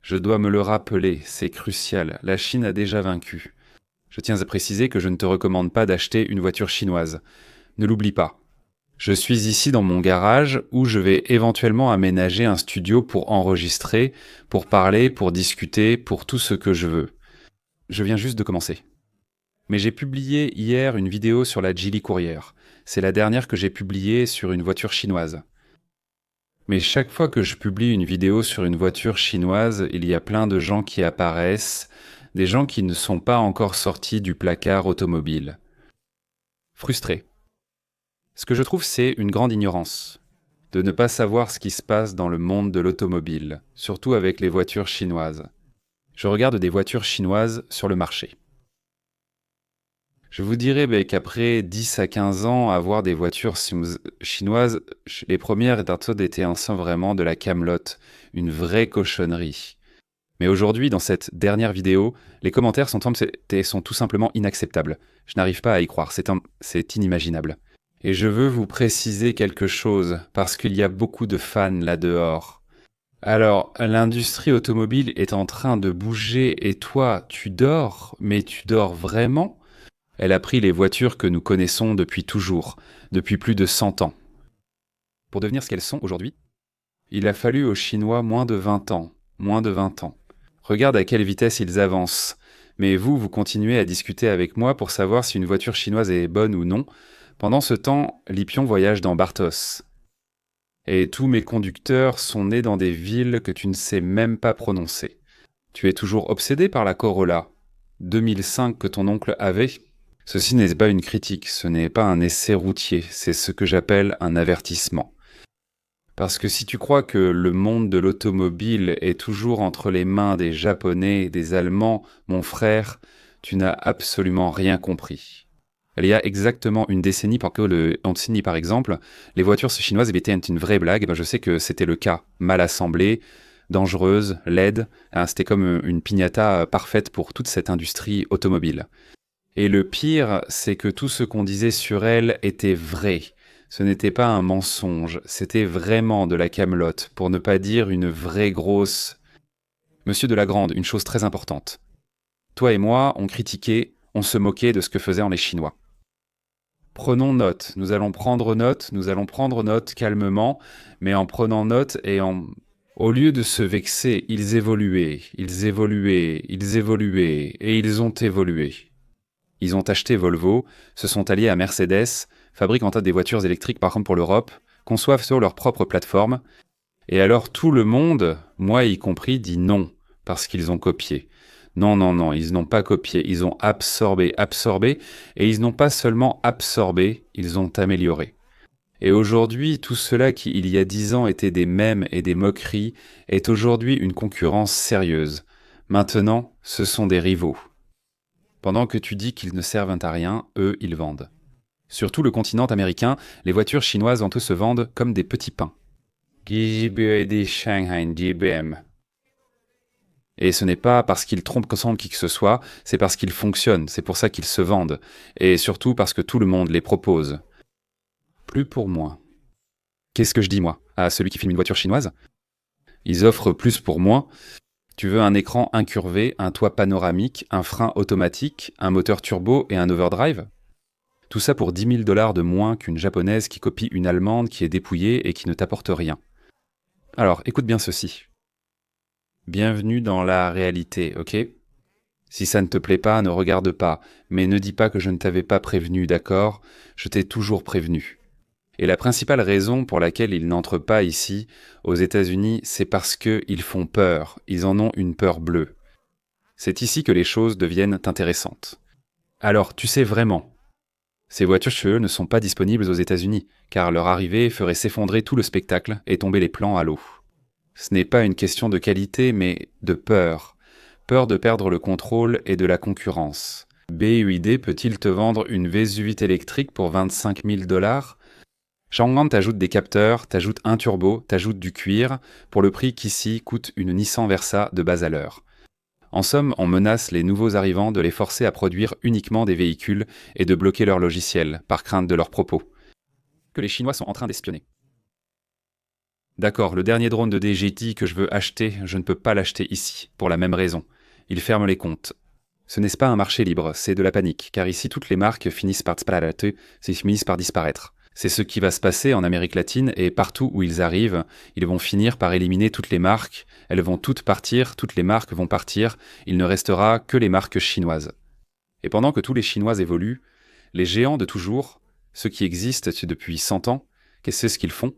Je dois me le rappeler, c'est crucial, la Chine a déjà vaincu. Je tiens à préciser que je ne te recommande pas d'acheter une voiture chinoise. Ne l'oublie pas. Je suis ici dans mon garage où je vais éventuellement aménager un studio pour enregistrer, pour parler, pour discuter, pour tout ce que je veux. Je viens juste de commencer. Mais j'ai publié hier une vidéo sur la Geely Courier. C'est la dernière que j'ai publiée sur une voiture chinoise. Mais chaque fois que je publie une vidéo sur une voiture chinoise, il y a plein de gens qui apparaissent, des gens qui ne sont pas encore sortis du placard automobile. Frustrés. Ce que je trouve, c'est une grande ignorance, de ne pas savoir ce qui se passe dans le monde de l'automobile, surtout avec les voitures chinoises. Je regarde des voitures chinoises sur le marché. Je vous dirais qu'après 10 à 15 ans, avoir des voitures chinoises, les premières étaient vraiment de la camelote, une vraie cochonnerie. Mais aujourd'hui, dans cette dernière vidéo, les commentaires sont tout simplement inacceptables. Je n'arrive pas à y croire, c'est inimaginable. Et je veux vous préciser quelque chose, parce qu'il y a beaucoup de fans là-dehors. Alors, l'industrie automobile est en train de bouger et toi, tu dors, mais tu dors vraiment ? Elle a pris les voitures que nous connaissons depuis toujours, depuis plus de 100 ans. Pour devenir ce qu'elles sont aujourd'hui, il a fallu aux Chinois moins de 20 ans. Regarde à quelle vitesse ils avancent. Mais vous continuez à discuter avec moi pour savoir si une voiture chinoise est bonne ou non. Pendant ce temps, Lipion voyage dans Bartos. Et tous mes conducteurs sont nés dans des villes que tu ne sais même pas prononcer. Tu es toujours obsédé par la Corolla 2005 que ton oncle avait ? Ceci n'est pas une critique, ce n'est pas un essai routier, c'est ce que j'appelle un avertissement. Parce que si tu crois que le monde de l'automobile est toujours entre les mains des Japonais, des Allemands, mon frère, tu n'as absolument rien compris. Il y a exactement une décennie, par exemple, les voitures chinoises étaient une vraie blague. Je sais que c'était le cas, mal assemblées, dangereuses, laides. C'était comme une piñata parfaite pour toute cette industrie automobile. Et le pire, c'est que tout ce qu'on disait sur elle était vrai. Ce n'était pas un mensonge, c'était vraiment de la camelote, pour ne pas dire une vraie grosse... Monsieur Delagrande, une chose très importante. Toi et moi, on critiquait, on se moquait de ce que faisaient les Chinois. Prenons note, nous allons prendre note calmement, mais en prenant note et en... Au lieu de se vexer, ils évoluaient, et ils ont évolué. Ils ont acheté Volvo, se sont alliés à Mercedes, fabriquent des voitures électriques par exemple pour l'Europe, conçoivent sur leur propre plateforme, et alors tout le monde, moi y compris, dit non, parce qu'ils ont copié. Non, ils n'ont pas copié, ils ont absorbé, et ils n'ont pas seulement absorbé, ils ont amélioré. Et aujourd'hui, tout cela qui, il y a 10 ans, était des mèmes et des moqueries, est aujourd'hui une concurrence sérieuse. Maintenant, ce sont des rivaux. Pendant que tu dis qu'ils ne servent à rien, eux, ils vendent. Sur tout le continent américain, les voitures chinoises se vendent comme des petits pains. Et ce n'est pas parce qu'ils trompent qui que ce soit, c'est parce qu'ils fonctionnent, c'est pour ça qu'ils se vendent. Et surtout parce que tout le monde les propose. Plus pour moi. Qu'est-ce que je dis, moi, à celui qui filme une voiture chinoise ? Ils offrent plus pour moins. Tu veux un écran incurvé, un toit panoramique, un frein automatique, un moteur turbo et un overdrive ? Tout ça pour 10 000 $ de moins qu'une japonaise qui copie une allemande qui est dépouillée et qui ne t'apporte rien. Alors, écoute bien ceci. Bienvenue dans la réalité, ok ? Si ça ne te plaît pas, ne regarde pas, mais ne dis pas que je ne t'avais pas prévenu, d'accord ? Je t'ai toujours prévenu. Et la principale raison pour laquelle ils n'entrent pas ici, aux États-Unis, c'est parce qu'ils font peur, ils en ont une peur bleue. C'est ici que les choses deviennent intéressantes. Alors, tu sais vraiment, ces voitures ne sont pas disponibles aux États-Unis, car leur arrivée ferait s'effondrer tout le spectacle et tomber les plans à l'eau. Ce n'est pas une question de qualité, mais de peur. Peur de perdre le contrôle et de la concurrence. BYD peut-il te vendre une V8 électrique pour 25 000 $? Changan t'ajoute des capteurs, t'ajoute un turbo, t'ajoute du cuir, pour le prix qu'ici coûte une Nissan Versa de bas à l'heure. En somme, on menace les nouveaux arrivants de les forcer à produire uniquement des véhicules et de bloquer leur logiciel, par crainte de leurs propos. Que les Chinois sont en train d'espionner. D'accord, le dernier drone de DJI que je veux acheter, je ne peux pas l'acheter ici, pour la même raison. Ils ferment les comptes. Ce n'est pas un marché libre, c'est de la panique, car ici toutes les marques finissent par disparaître. C'est ce qui va se passer en Amérique latine, et partout où ils arrivent, ils vont finir par éliminer toutes les marques, elles vont toutes partir, toutes les marques vont partir, il ne restera que les marques chinoises. Et pendant que tous les Chinois évoluent, les géants de toujours, ceux qui existent depuis 100 ans, qu'est-ce qu'ils font?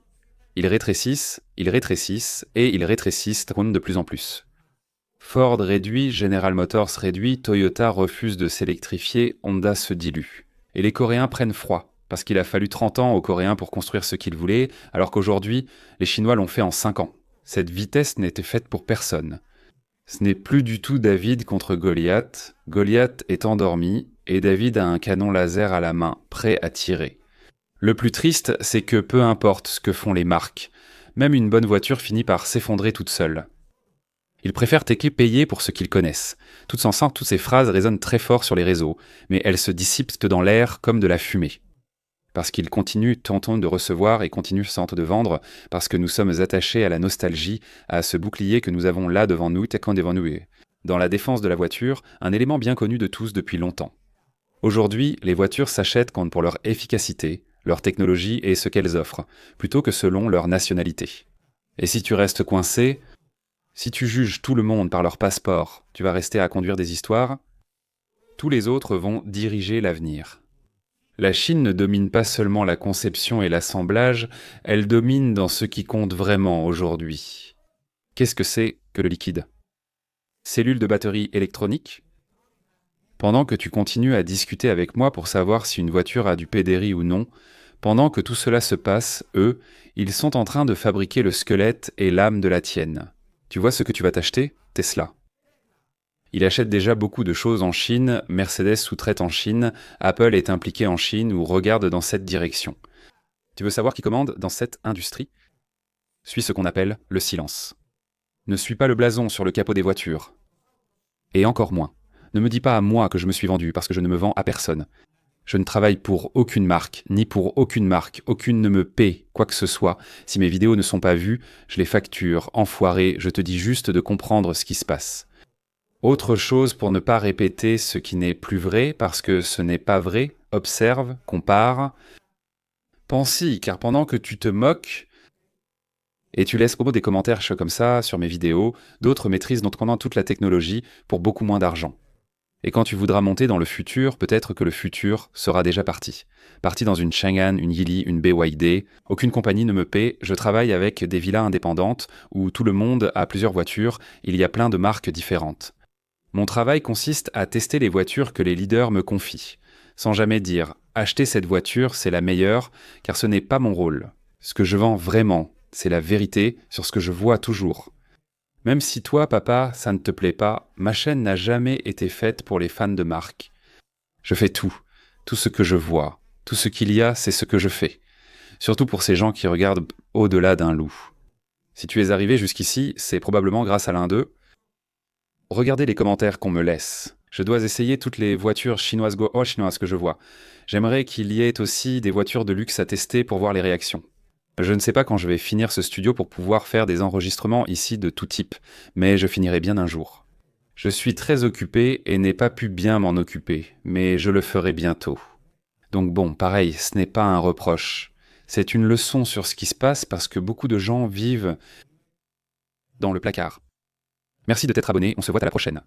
Ils rétrécissent, et ils rétrécissent de plus en plus. Ford réduit, General Motors réduit, Toyota refuse de s'électrifier, Honda se dilue. Et les Coréens prennent froid, parce qu'il a fallu 30 ans aux Coréens pour construire ce qu'ils voulaient, alors qu'aujourd'hui, les Chinois l'ont fait en 5 ans. Cette vitesse n'était faite pour personne. Ce n'est plus du tout David contre Goliath. Goliath est endormi, et David a un canon laser à la main, prêt à tirer. Le plus triste, c'est que peu importe ce que font les marques, même une bonne voiture finit par s'effondrer toute seule. Ils préfèrent payer pour ce qu'ils connaissent. Toutes ces phrases résonnent très fort sur les réseaux, mais elles se dissipent dans l'air comme de la fumée. Parce qu'ils continuent tentant de recevoir et continuent de vendre, parce que nous sommes attachés à la nostalgie, à ce bouclier que nous avons là devant nous, dans la défense de la voiture, un élément bien connu de tous depuis longtemps. Aujourd'hui, les voitures s'achètent pour leur efficacité, leur technologie et ce qu'elles offrent, plutôt que selon leur nationalité. Et si tu restes coincé, si tu juges tout le monde par leur passeport, tu vas rester à conduire des histoires, tous les autres vont diriger l'avenir. La Chine ne domine pas seulement la conception et l'assemblage, elle domine dans ce qui compte vraiment aujourd'hui. Qu'est-ce que c'est que le liquide? Cellules de batterie électronique? Pendant que tu continues à discuter avec moi pour savoir si une voiture a du pédérie ou non, pendant que tout cela se passe, eux, ils sont en train de fabriquer le squelette et l'âme de la tienne. Tu vois ce que tu vas t'acheter? Tesla. Il achète déjà beaucoup de choses en Chine, Mercedes sous-traite en Chine, Apple est impliqué en Chine ou regarde dans cette direction. Tu veux savoir qui commande dans cette industrie? Suis ce qu'on appelle le silence. Ne suis pas le blason sur le capot des voitures. Et encore moins. Ne me dis pas à moi que je me suis vendu parce que je ne me vends à personne. Je ne travaille pour aucune marque, ni pour aucune marque, aucune ne me paie, quoi que ce soit. Si mes vidéos ne sont pas vues, je les facture, enfoiré, je te dis juste de comprendre ce qui se passe. Autre chose pour ne pas répéter ce qui n'est plus vrai, parce que ce n'est pas vrai, observe, compare. Pense-y, car pendant que tu te moques, et tu laisses des commentaires comme ça sur mes vidéos, d'autres maîtrisent donc pendant toute la technologie pour beaucoup moins d'argent. Et quand tu voudras monter dans le futur, peut-être que le futur sera déjà parti. Parti dans une Chang'an, une Geely, une BYD. Aucune compagnie ne me paie. Je travaille avec des villas indépendantes où tout le monde a plusieurs voitures. Il y a plein de marques différentes. Mon travail consiste à tester les voitures que les leaders me confient. Sans jamais dire « achetez cette voiture, c'est la meilleure », car ce n'est pas mon rôle. Ce que je vends vraiment, c'est la vérité sur ce que je vois toujours. Même si toi, papa, ça ne te plaît pas, ma chaîne n'a jamais été faite pour les fans de marque. Je fais tout ce que je vois, tout ce qu'il y a, c'est ce que je fais. Surtout pour ces gens qui regardent au-delà d'un loup. Si tu es arrivé jusqu'ici, c'est probablement grâce à l'un d'eux. Regardez les commentaires qu'on me laisse. Je dois essayer toutes les voitures chinoises que je vois. J'aimerais qu'il y ait aussi des voitures de luxe à tester pour voir les réactions. Je ne sais pas quand je vais finir ce studio pour pouvoir faire des enregistrements ici de tout type, mais je finirai bien un jour. Je suis très occupé et n'ai pas pu bien m'en occuper, mais je le ferai bientôt. Donc bon, pareil, ce n'est pas un reproche. C'est une leçon sur ce qui se passe parce que beaucoup de gens vivent dans le placard. Merci de t'être abonné, on se voit à la prochaine.